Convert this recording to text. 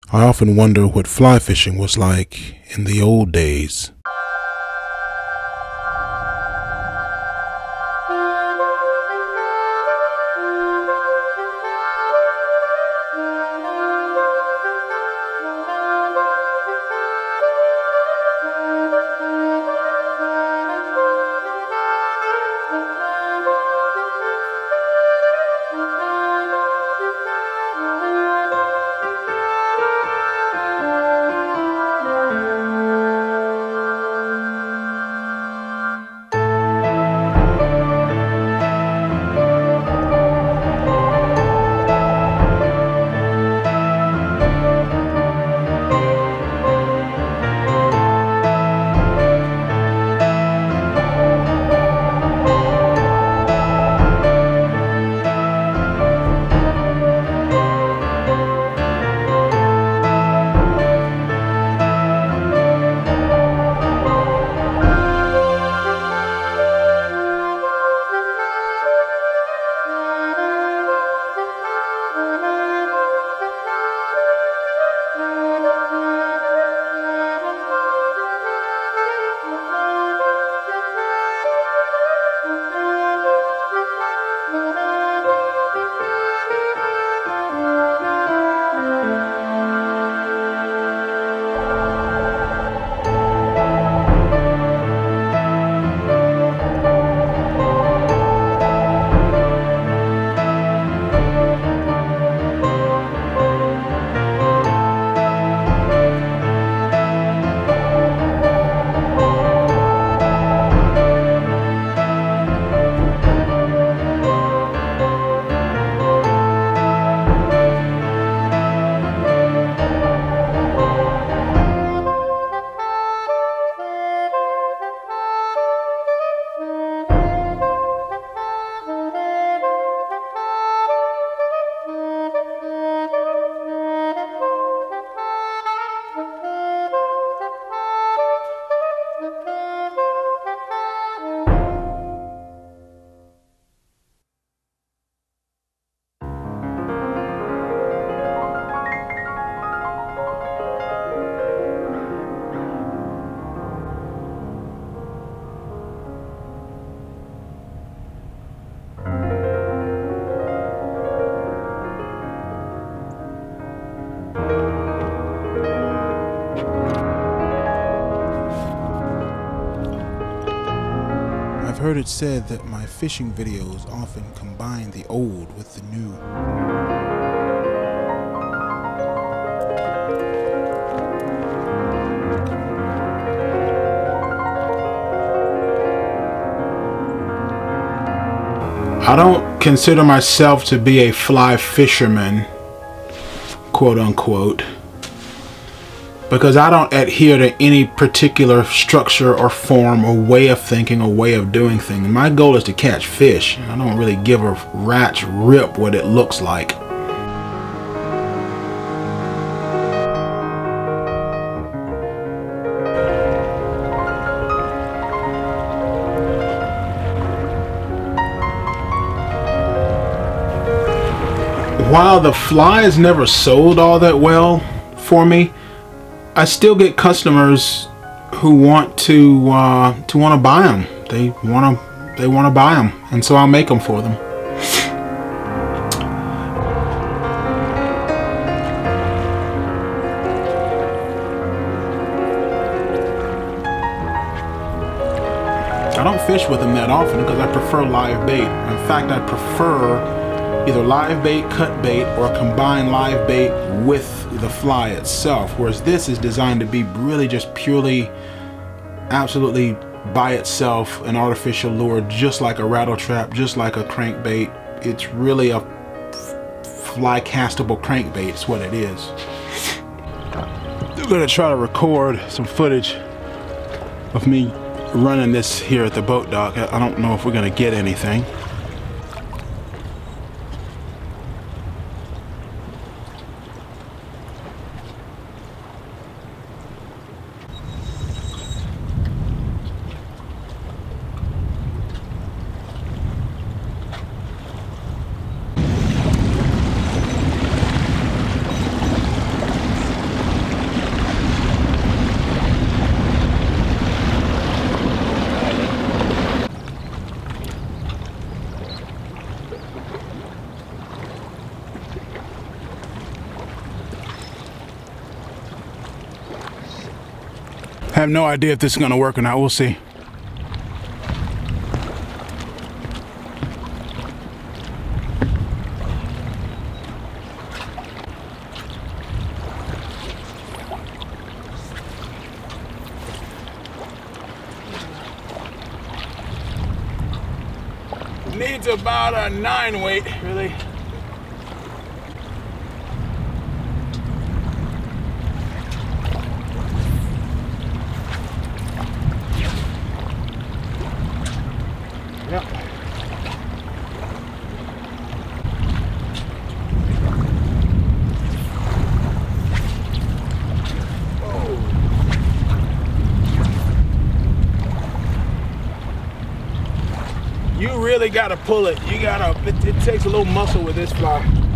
I often wonder what fly fishing was like in the old days. I've heard it said that my fishing videos often combine the old with the new. I don't consider myself to be a fly fisherman, quote unquote, because I don't adhere to any particular structure or form or way of thinking or way of doing things. My goal is to catch fish. I don't really give a rat's rip what it looks like. While the flies never sold all that well for me, I still get customers who want to buy them. They want to buy them, and so I'll make them for them. I don't fish with them that often because I prefer live bait. In fact, I prefer either live bait, cut bait, or combine live bait with the fly itself, whereas this is designed to be really just purely, absolutely by itself, an artificial lure, just like a rattle trap, just like a crankbait. It's really a fly castable crankbait is what it is. I'm gonna try to record some footage of me running this here at the boat dock. I don't know if we're gonna get anything. I have no idea if this is gonna work or not. We'll see. Needs about a 9 weight, really. Yep. You really gotta pull it. You gotta, it takes a little muscle with this fly.